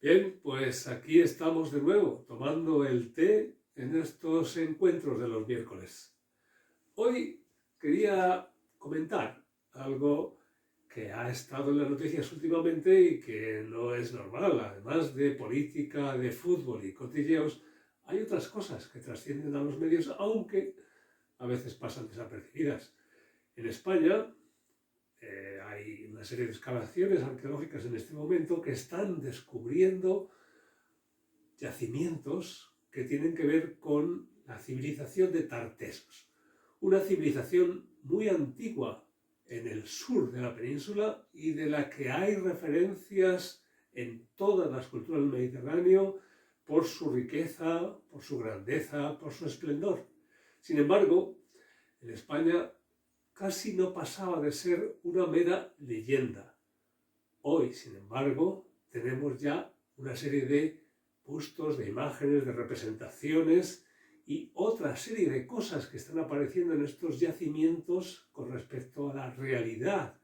Bien, pues aquí estamos de nuevo, tomando el té en estos encuentros de los miércoles. Hoy quería comentar algo que ha estado en las noticias últimamente y que no es normal. Además de política, de fútbol y cotilleos, hay otras cosas que trascienden a los medios, aunque a veces pasan desapercibidas. En España hay una serie de excavaciones arqueológicas en este momento que están descubriendo yacimientos que tienen que ver con la civilización de Tartesos, una civilización muy antigua en el sur de la península y de la que hay referencias en todas las culturas del Mediterráneo por su riqueza, por su grandeza, por su esplendor. Sin embargo, en España casi no pasaba de ser una mera leyenda. Hoy, sin embargo, tenemos ya una serie de bustos, de imágenes, de representaciones y otra serie de cosas que están apareciendo en estos yacimientos con respecto a la realidad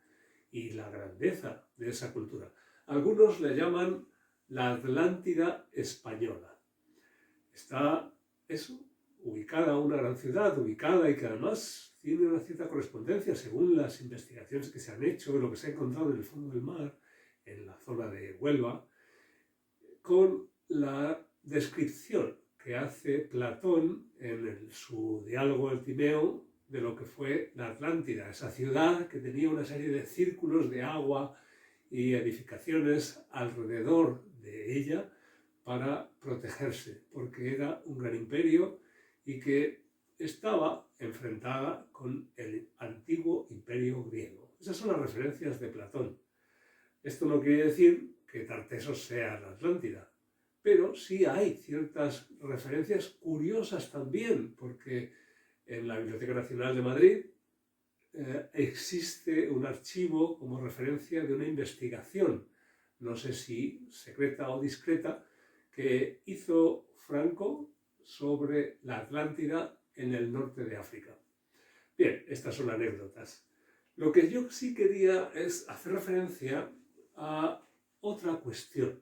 y la grandeza de esa cultura. Algunos le llaman la Atlántida española. Está eso, ubicada una gran ciudad, ubicada y que además tiene una cierta correspondencia según las investigaciones que se han hecho, lo que se ha encontrado en el fondo del mar, en la zona de Huelva, con la descripción que hace Platón en su diálogo El Timeo de lo que fue la Atlántida, esa ciudad que tenía una serie de círculos de agua y edificaciones alrededor de ella para protegerse, porque era un gran imperio y que estaba enfrentada con el antiguo imperio griego. Esas son las referencias de Platón. Esto no quiere decir que Tartesos sea la Atlántida, pero sí hay ciertas referencias curiosas también, porque en la Biblioteca Nacional de Madrid existe un archivo como referencia de una investigación, no sé si secreta o discreta, que hizo Franco sobre la Atlántida en el norte de África. Bien, estas son anécdotas. Lo que yo sí quería es hacer referencia a otra cuestión.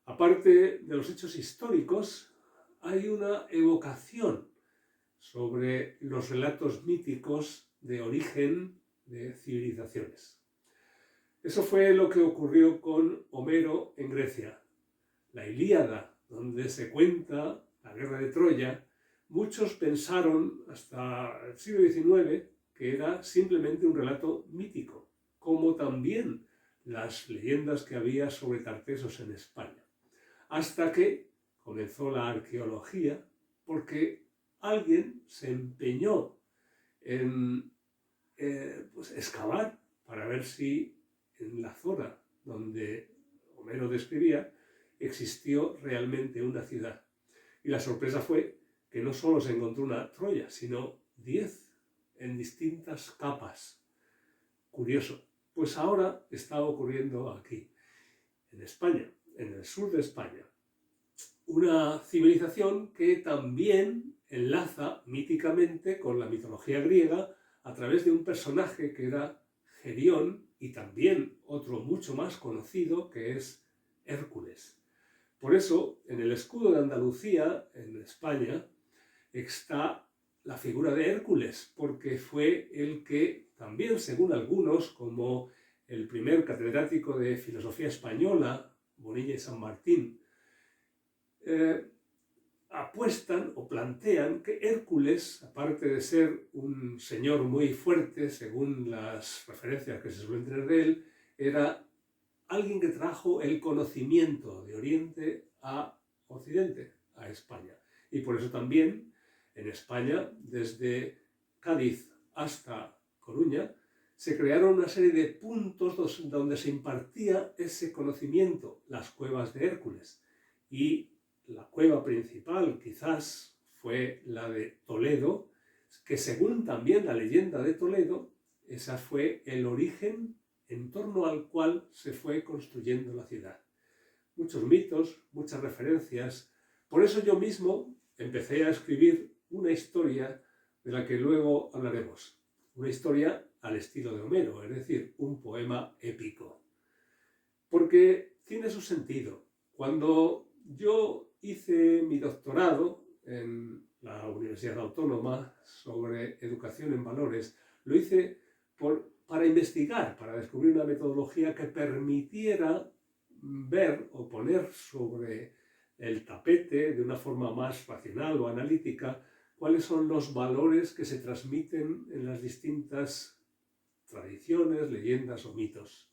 Aparte de los hechos históricos, hay una evocación sobre los relatos míticos de origen de civilizaciones. Eso fue lo que ocurrió con Homero en Grecia. La Ilíada, donde se cuenta la guerra de Troya, muchos pensaron hasta el siglo XIX que era simplemente un relato mítico, como también las leyendas que había sobre Tartesos en España. Hasta que comenzó la arqueología, porque alguien se empeñó en excavar para ver si en la zona donde Homero describía existió realmente una ciudad. Y la sorpresa fue que no solo se encontró una Troya, sino 10 en distintas capas. Curioso. Pues ahora está ocurriendo aquí, en España, en el sur de España, una civilización que también enlaza míticamente con la mitología griega a través de un personaje que era Gerión y también otro mucho más conocido que es Hércules. Por eso, en el escudo de Andalucía, en España, está la figura de Hércules, porque fue el que también, según algunos, como el primer catedrático de filosofía española, Bonilla y San Martín, apuestan o plantean que Hércules, aparte de ser un señor muy fuerte, según las referencias que se suelen tener de él, era alguien que trajo el conocimiento de Oriente a Occidente, a España. Y por eso también en España, desde Cádiz hasta Coruña, se crearon una serie de puntos donde se impartía ese conocimiento, las cuevas de Hércules. Y la cueva principal quizás fue la de Toledo, que según también la leyenda de Toledo, esa fue el origen en torno al cual se fue construyendo la ciudad. Muchos mitos, muchas referencias. Por eso yo mismo empecé a escribir una historia de la que luego hablaremos. Una historia al estilo de Homero, es decir, un poema épico. Porque tiene su sentido. Cuando yo hice mi doctorado en la Universidad Autónoma sobre educación en valores, lo hice para investigar, para descubrir una metodología que permitiera ver o poner sobre el tapete de una forma más racional o analítica cuáles son los valores que se transmiten en las distintas tradiciones, leyendas o mitos.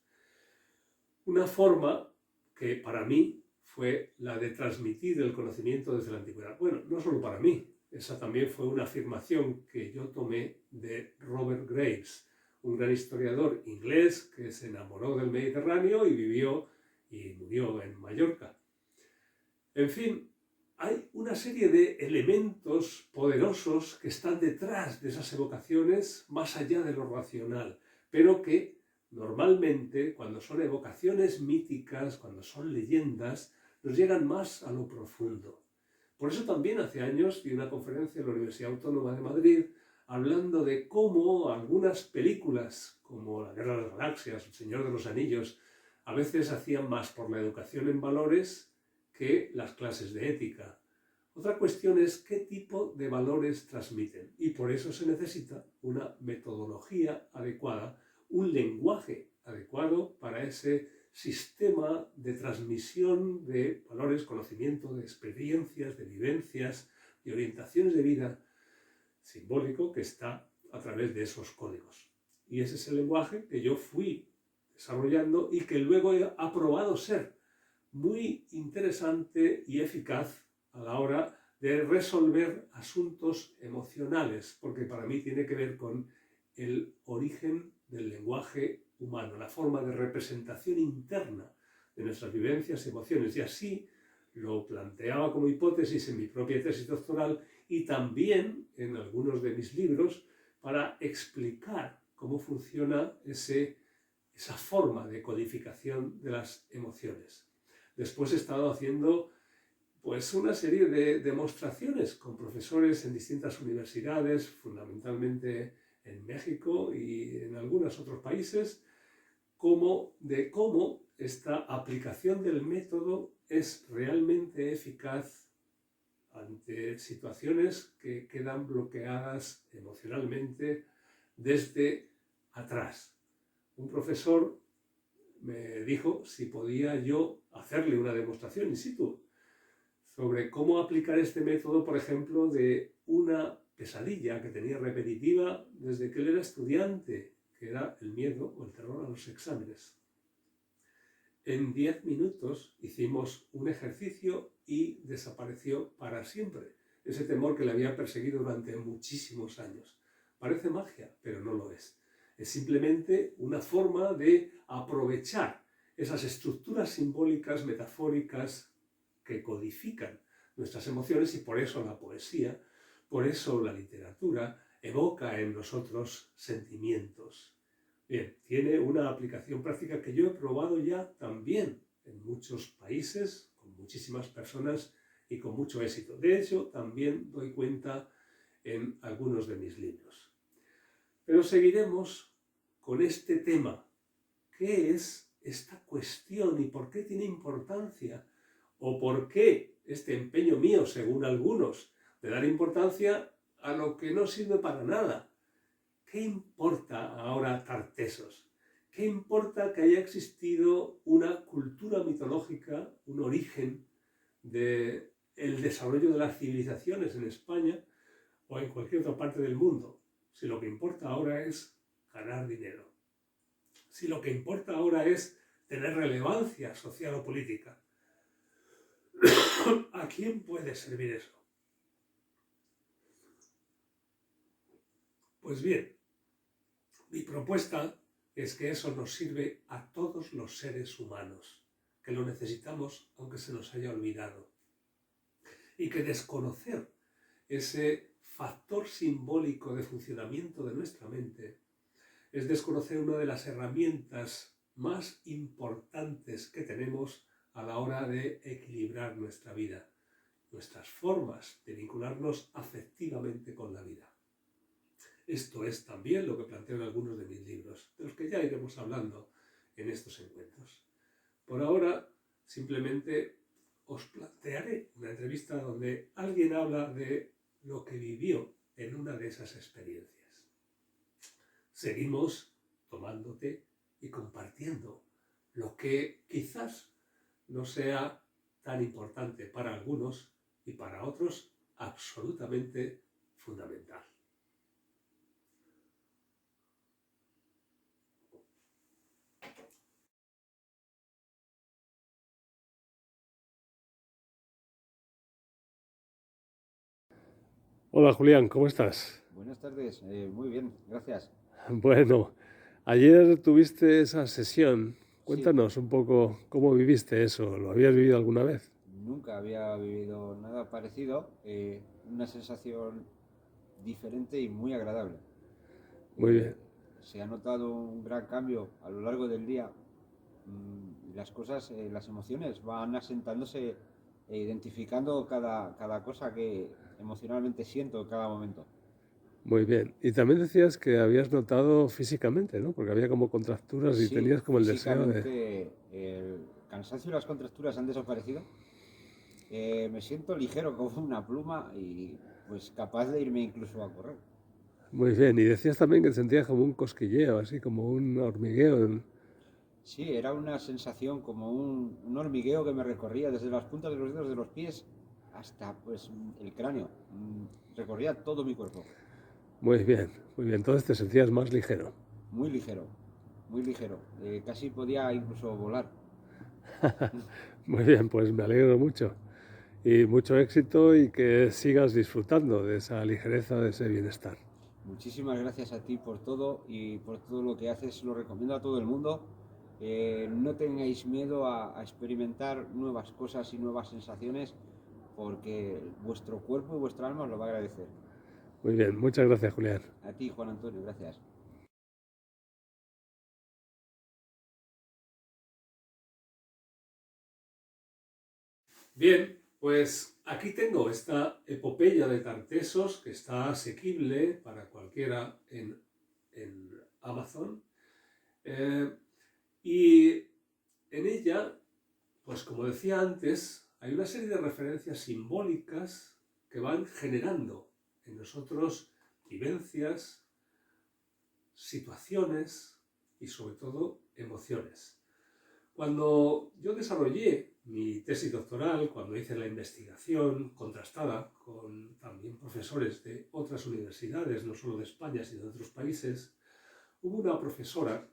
Una forma que para mí fue la de transmitir el conocimiento desde la antigüedad. Bueno, no solo para mí, esa también fue una afirmación que yo tomé de Robert Graves, un gran historiador inglés que se enamoró del Mediterráneo y vivió y murió en Mallorca. En fin, hay una serie de elementos poderosos que están detrás de esas evocaciones más allá de lo racional, pero que normalmente, cuando son evocaciones míticas, cuando son leyendas, nos llegan más a lo profundo. Por eso también hace años di una conferencia en la Universidad Autónoma de Madrid hablando de cómo algunas películas, como La Guerra de las Galaxias, El Señor de los Anillos, a veces hacían más por la educación en valores que las clases de ética. Otra cuestión es qué tipo de valores transmiten, y por eso se necesita una metodología adecuada, un lenguaje adecuado para ese sistema de transmisión de valores, conocimiento, de experiencias, de vivencias, de orientaciones de vida simbólico que está a través de esos códigos. Y ese es el lenguaje que yo fui desarrollando y que luego ha probado ser muy interesante y eficaz a la hora de resolver asuntos emocionales, porque para mí tiene que ver con el origen del lenguaje humano, la forma de representación interna de nuestras vivencias y emociones. Y así lo planteaba como hipótesis en mi propia tesis doctoral y también en algunos de mis libros para explicar cómo funciona esa forma de codificación de las emociones. Después he estado haciendo pues una serie de demostraciones con profesores en distintas universidades, fundamentalmente en México y en algunos otros países, de cómo esta aplicación del método es realmente eficaz ante situaciones que quedan bloqueadas emocionalmente desde atrás. Un profesor me dijo si podía yo hacerle una demostración in situ sobre cómo aplicar este método, por ejemplo, de una pesadilla que tenía repetitiva desde que él era estudiante, que era el miedo o el terror a los exámenes. En 10 minutos hicimos un ejercicio y desapareció para siempre ese temor que le había perseguido durante muchísimos años. Parece magia, pero no lo es. Es simplemente una forma de aprovechar esas estructuras simbólicas, metafóricas, que codifican nuestras emociones, y por eso la poesía, por eso la literatura evoca en nosotros sentimientos. Bien, tiene una aplicación práctica que yo he probado ya también en muchos países, con muchísimas personas y con mucho éxito. De hecho, también doy cuenta en algunos de mis libros. Pero seguiremos con este tema. ¿Qué es esta cuestión y por qué tiene importancia? ¿O por qué este empeño mío, según algunos, de dar importancia a lo que no sirve para nada? ¿Qué importa ahora Tartessos? ¿Qué importa que haya existido una cultura mitológica, un origen del desarrollo de las civilizaciones en España o en cualquier otra parte del mundo? Si lo que importa ahora es ganar dinero. Si lo que importa ahora es tener relevancia social o política. ¿A quién puede servir eso? Pues bien, mi propuesta es que eso nos sirve a todos los seres humanos, que lo necesitamos aunque se nos haya olvidado. Y que desconocer ese factor simbólico de funcionamiento de nuestra mente es desconocer una de las herramientas más importantes que tenemos a la hora de equilibrar nuestra vida, nuestras formas de vincularnos afectivamente con la vida. Esto es también lo que planteo en algunos de mis libros, de los que ya iremos hablando en estos encuentros. Por ahora, simplemente os plantearé una entrevista donde alguien habla de lo que vivió en una de esas experiencias. Seguimos tomándote y compartiendo lo que quizás no sea tan importante para algunos y para otros absolutamente fundamental. Hola Julián, ¿cómo estás? Buenas tardes, muy bien, gracias. Bueno, ayer tuviste esa sesión. Sí, Cuéntanos un poco cómo viviste eso. ¿Lo habías vivido alguna vez? nunca había vivido nada parecido, una sensación diferente y muy agradable. Muy bien. Se ha notado un gran cambio a lo largo del día. Las cosas, las emociones van asentándose e identificando cada cosa que emocionalmente siento en cada momento. Muy bien. Y también decías que habías notado físicamente, ¿no? Porque había como contracturas y Sí, tenías como el deseo de... físicamente el cansancio y las contracturas han desaparecido. Me siento ligero como una pluma y pues capaz de irme incluso a correr. Muy bien. Y decías también que sentías como un cosquilleo, así como un hormigueo. Sí, era una sensación como un hormigueo que me recorría desde las puntas de los dedos de los pies hasta pues el cráneo. Recorría todo mi cuerpo. Muy bien, muy bien. Entonces te sentías más ligero. Muy ligero, muy ligero. Casi podía incluso volar. Muy bien, pues me alegro mucho. Y mucho éxito y que sigas disfrutando de esa ligereza, de ese bienestar. Muchísimas gracias a ti por todo y por todo lo que haces. Lo recomiendo a todo el mundo. No tengáis miedo a experimentar nuevas cosas y nuevas sensaciones porque vuestro cuerpo y vuestra alma os lo va a agradecer. Muy bien, muchas gracias, Julián. A ti, Juan Antonio, gracias. Bien, pues aquí tengo esta epopeya de Tartesos que está asequible para cualquiera en Amazon. Eh, y en ella, pues como decía antes, hay una serie de referencias simbólicas que van generando en nosotros vivencias, situaciones y sobre todo emociones. Cuando yo desarrollé mi tesis doctoral, cuando hice la investigación contrastada con también profesores de otras universidades, no solo de España, sino de otros países, hubo una profesora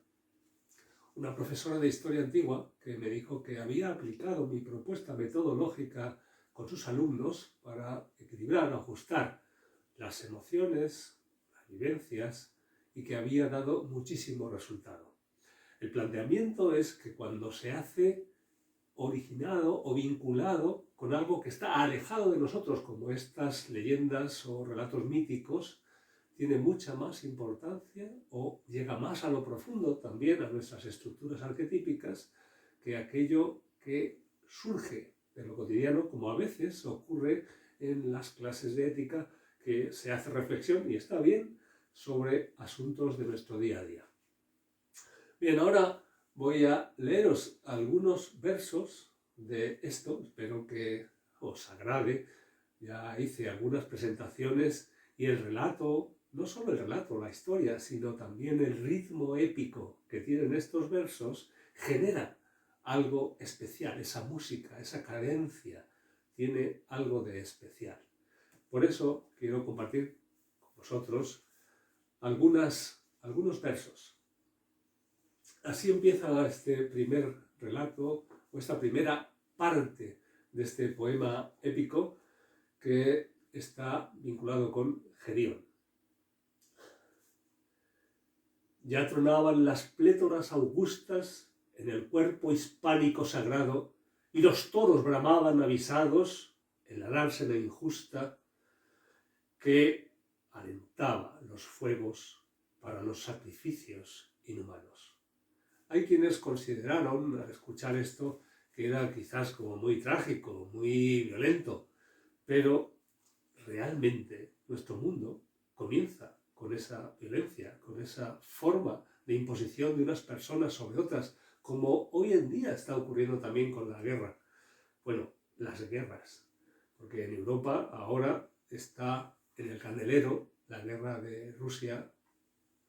de historia antigua, que me dijo que había aplicado mi propuesta metodológica con sus alumnos para equilibrar, ajustar las emociones, las vivencias, y que había dado muchísimo resultado. El planteamiento es que cuando se hace originado o vinculado con algo que está alejado de nosotros, como estas leyendas o relatos míticos, tiene mucha más importancia o llega más a lo profundo también a nuestras estructuras arquetípicas que aquello que surge de lo cotidiano, como a veces ocurre en las clases de ética, que se hace reflexión, y está bien, sobre asuntos de nuestro día a día. Bien, ahora voy a leeros algunos versos de esto, espero que os agrade. Ya hice algunas presentaciones y el relato, no solo el relato, la historia, sino también el ritmo épico que tienen estos versos, genera algo especial. Esa música, esa cadencia, tiene algo de especial. Por eso quiero compartir con vosotros algunos versos. Así empieza este primer relato, o esta primera parte de este poema épico que está vinculado con Gerión. Ya tronaban las plétoras augustas en el cuerpo hispánico sagrado, y los toros bramaban avisados en la dársena injusta que alentaba los fuegos para los sacrificios inhumanos. Hay quienes consideraron, al escuchar esto, que era quizás como muy trágico, muy violento, pero realmente nuestro mundo comienza con esa violencia, con esa forma de imposición de unas personas sobre otras, como hoy en día está ocurriendo también con la guerra. Bueno, las guerras, porque en Europa ahora está en el candelero la guerra de Rusia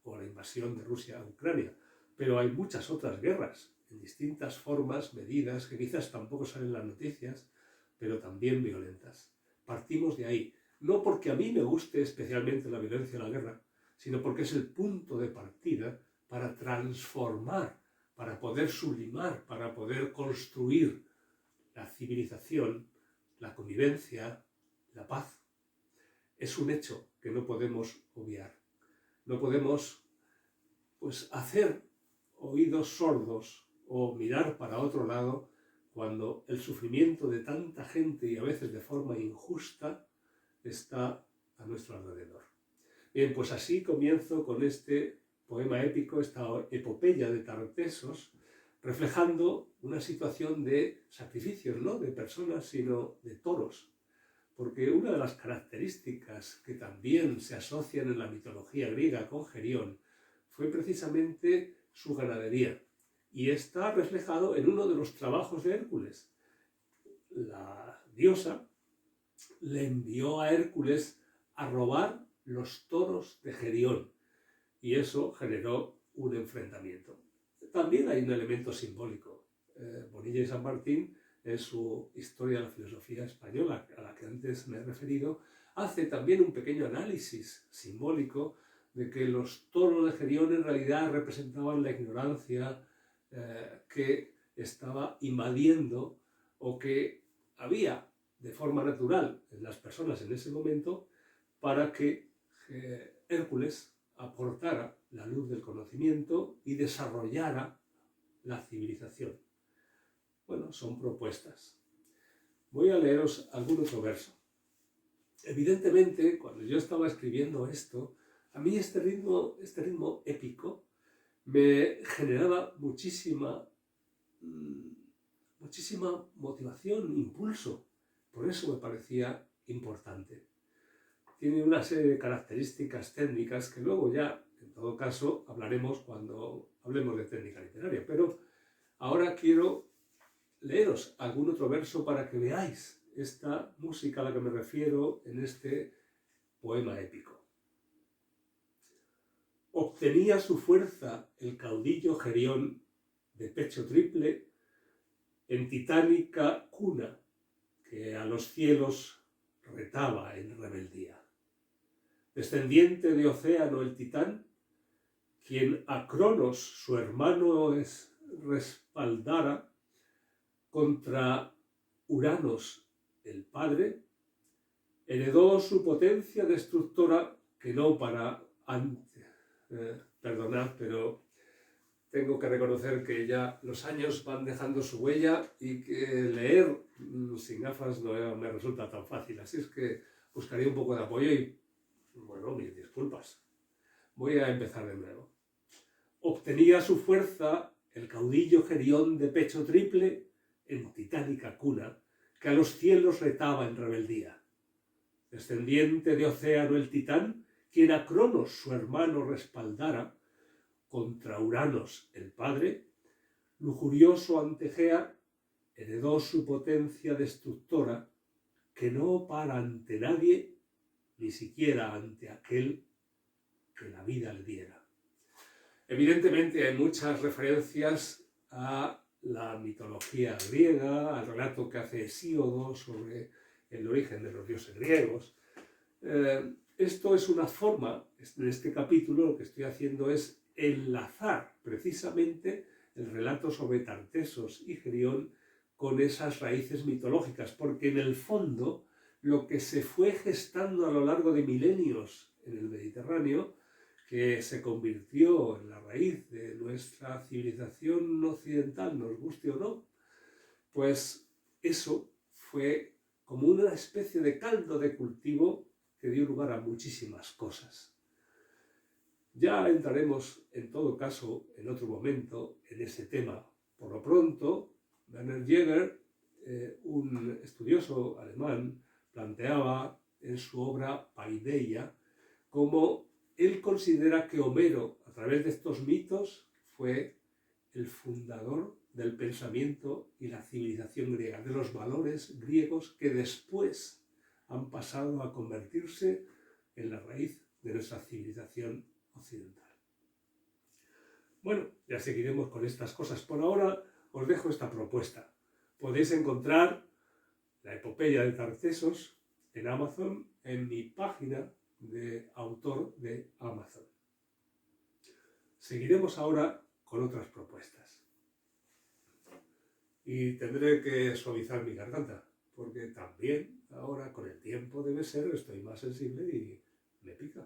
o la invasión de Rusia a Ucrania, pero hay muchas otras guerras en distintas formas, medidas, que quizás tampoco salen en las noticias, pero también violentas. Partimos de ahí, no porque a mí me guste especialmente la violencia de la guerra, sino porque es el punto de partida para transformar, para poder sublimar, para poder construir la civilización, la convivencia, la paz. Es un hecho que no podemos obviar. No podemos, pues, hacer oídos sordos o mirar para otro lado cuando el sufrimiento de tanta gente y a veces de forma injusta está a nuestro alrededor. Bien, pues así comienzo con este poema épico, esta epopeya de Tartessos, reflejando una situación de sacrificios, no de personas, sino de toros. Porque una de las características que también se asocian en la mitología griega con Gerión fue precisamente su ganadería. Y está reflejado en uno de los trabajos de Hércules. La diosa le envió a Hércules a robar los toros de Gerión, y eso generó un enfrentamiento. También hay un elemento simbólico. Bonilla y San Martín, en su Historia de la Filosofía Española, a la que antes me he referido, hace también un pequeño análisis simbólico de que los toros de Gerión en realidad representaban la ignorancia que estaba invadiendo o que había de forma natural en las personas en ese momento para que Hércules aportara la luz del conocimiento y desarrollara la civilización. Bueno, son propuestas. Voy a leeros algún otro verso. Evidentemente, cuando yo estaba escribiendo esto, a mí este ritmo épico me generaba muchísima motivación, impulso. Por eso me parecía importante. Tiene una serie de características técnicas que luego ya, en todo caso, hablaremos cuando hablemos de técnica literaria. Pero ahora quiero leeros algún otro verso para que veáis esta música a la que me refiero en este poema épico. Obtenía su fuerza el caudillo Gerión de pecho triple en titánica cuna que a los cielos retaba en rebeldía. Descendiente de Océano el titán, quien a Cronos su hermano respaldara contra Uranos el padre, heredó su potencia destructora que no para perdonad, pero tengo que reconocer que ya los años van dejando su huella y que leer sin gafas no me resulta tan fácil. Así es que buscaría un poco de apoyo y, bueno, mis disculpas. Voy a empezar de nuevo. Obtenía su fuerza el caudillo Gerión de pecho triple en titánica cuna que a los cielos retaba en rebeldía. Descendiente de Océano el titán, quien a Cronos su hermano respaldara contra Uranos el padre, lujurioso ante Gea, heredó su potencia destructora que no para ante nadie, ni siquiera ante aquel que la vida le diera. Evidentemente hay muchas referencias a la mitología griega, al relato que hace Hesíodo sobre el origen de los dioses griegos. Esto es una forma, en este capítulo lo que estoy haciendo es enlazar precisamente el relato sobre Tartessos y Gerión con esas raíces mitológicas, porque en el fondo lo que se fue gestando a lo largo de milenios en el Mediterráneo, que se convirtió en la raíz de nuestra civilización occidental, nos guste o no, pues eso fue como una especie de caldo de cultivo que dio lugar a muchísimas cosas. Ya entraremos, en todo caso, en otro momento en ese tema. Por lo pronto, Werner Jäger, un estudioso alemán, planteaba en su obra Paideia cómo él considera que Homero, a través de estos mitos, fue el fundador del pensamiento y la civilización griega, de los valores griegos que después han pasado a convertirse en la raíz de nuestra civilización occidental. Bueno, ya seguiremos con estas cosas. Por ahora os dejo esta propuesta. Podéis encontrar la epopeya de Tartessos en Amazon, en mi página de autor de Amazon. Seguiremos ahora con otras propuestas. Y tendré que suavizar mi garganta, porque también ahora con el tiempo debe ser, estoy más sensible y me pica.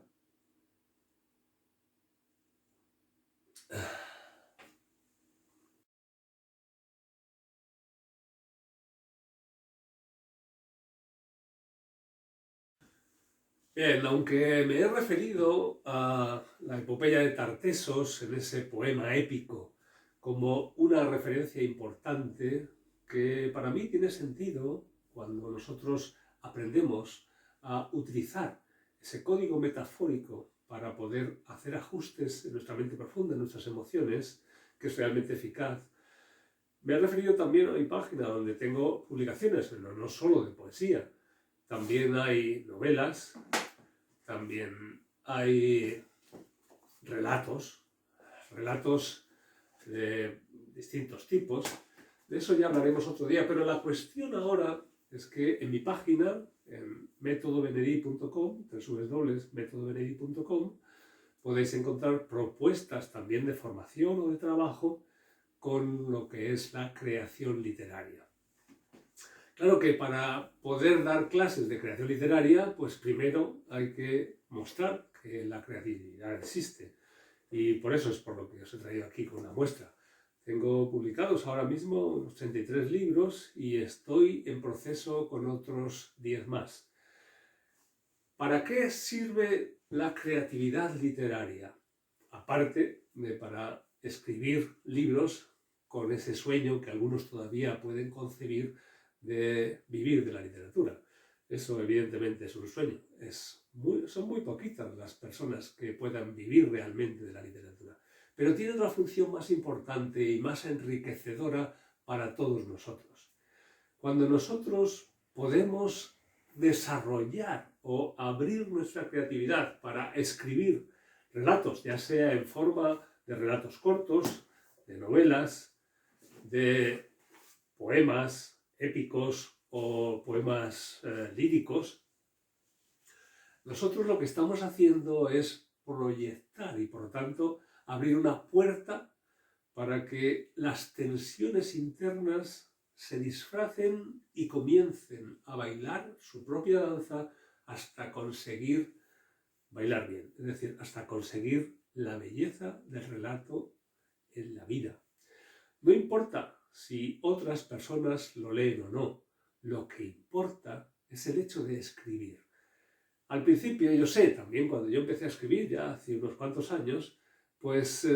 Bien, aunque me he referido a la epopeya de Tartessos en ese poema épico como una referencia importante que para mí tiene sentido cuando nosotros aprendemos a utilizar ese código metafórico para poder hacer ajustes en nuestra mente profunda, en nuestras emociones, que es realmente eficaz. Me he referido también a mi página donde tengo publicaciones, no solo de poesía, también hay novelas, también hay relatos de distintos tipos. De eso ya hablaremos otro día, pero la cuestión ahora es que en mi página, en métodobenedi.com, www.métodobenedi.com, podéis encontrar propuestas también de formación o de trabajo con lo que es la creación literaria. Claro que para poder dar clases de creación literaria, pues primero hay que mostrar que la creatividad existe. Y por eso es por lo que os he traído aquí con una muestra. Tengo publicados ahora mismo 83 libros y estoy en proceso con otros 10 más. ¿Para qué sirve la creatividad literaria? Aparte de para escribir libros con ese sueño que algunos todavía pueden concebir de vivir de la literatura. Eso evidentemente es un sueño. Son muy poquitas las personas que puedan vivir realmente de la literatura. Pero tiene otra función más importante y más enriquecedora para todos nosotros. Cuando nosotros podemos desarrollar o abrir nuestra creatividad para escribir relatos, ya sea en forma de relatos cortos, de novelas, de poemas épicos o poemas líricos, nosotros lo que estamos haciendo es proyectar y por lo tanto abrir una puerta para que las tensiones internas se disfracen y comiencen a bailar su propia danza hasta conseguir bailar bien, es decir, hasta conseguir la belleza del relato en la vida. No importa si otras personas lo leen o no, lo que importa es el hecho de escribir. Al principio, yo sé, también cuando yo empecé a escribir, ya hace unos cuantos años, pues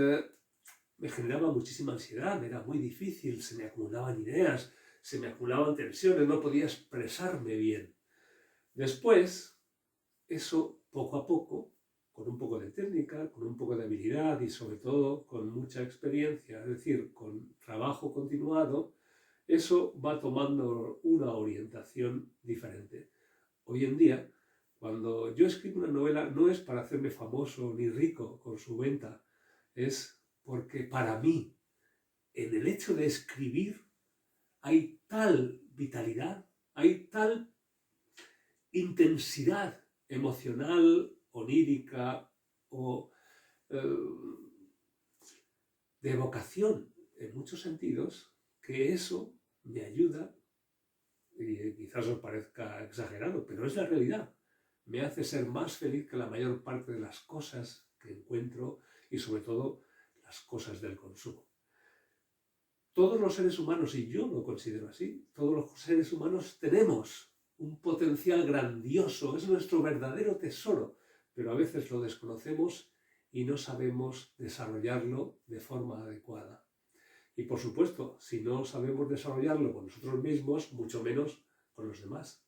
me generaba muchísima ansiedad, era muy difícil, se me acumulaban ideas, se me acumulaban tensiones, no podía expresarme bien. Después, eso poco a poco, con un poco de técnica, con un poco de habilidad y sobre todo con mucha experiencia, es decir, con trabajo continuado, eso va tomando una orientación diferente. Hoy en día, cuando yo escribo una novela, no es para hacerme famoso ni rico con su venta, es porque para mí, en el hecho de escribir, hay tal vitalidad, hay tal intensidad emocional, onírica o de evocación en muchos sentidos, que eso me ayuda, y quizás os parezca exagerado, pero es la realidad. Me hace ser más feliz que la mayor parte de las cosas que encuentro y sobre todo las cosas del consumo. Todos los seres humanos, y yo lo considero así, todos los seres humanos tenemos un potencial grandioso, es nuestro verdadero tesoro, pero a veces lo desconocemos y no sabemos desarrollarlo de forma adecuada. Y por supuesto, si no sabemos desarrollarlo con nosotros mismos, mucho menos con los demás.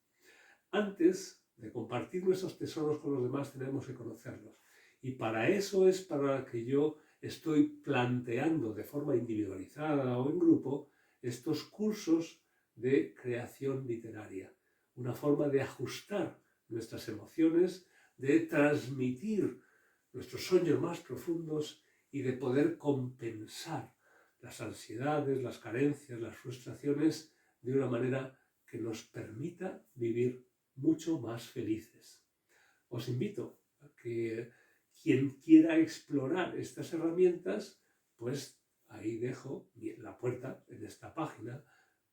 Antes de compartir nuestros tesoros con los demás, tenemos que conocerlos. Y para eso es para que yo estoy planteando de forma individualizada o en grupo estos cursos de creación literaria, una forma de ajustar nuestras emociones, de transmitir nuestros sueños más profundos y de poder compensar las ansiedades, las carencias, las frustraciones de una manera que nos permita vivir mucho más felices. Os invito a que quien quiera explorar estas herramientas, pues ahí dejo la puerta en esta página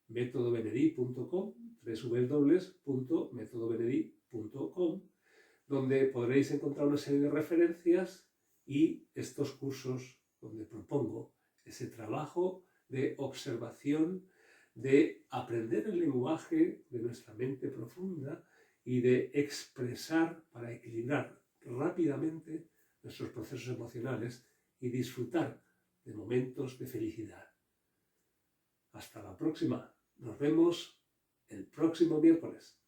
métodobenedí.com, www.métodobenedí.com, donde podréis encontrar una serie de referencias y estos cursos donde propongo ese trabajo de observación, de aprender el lenguaje de nuestra mente profunda y de expresar para equilibrar rápidamente nuestros procesos emocionales y disfrutar de momentos de felicidad. Hasta la próxima. Nos vemos el próximo miércoles.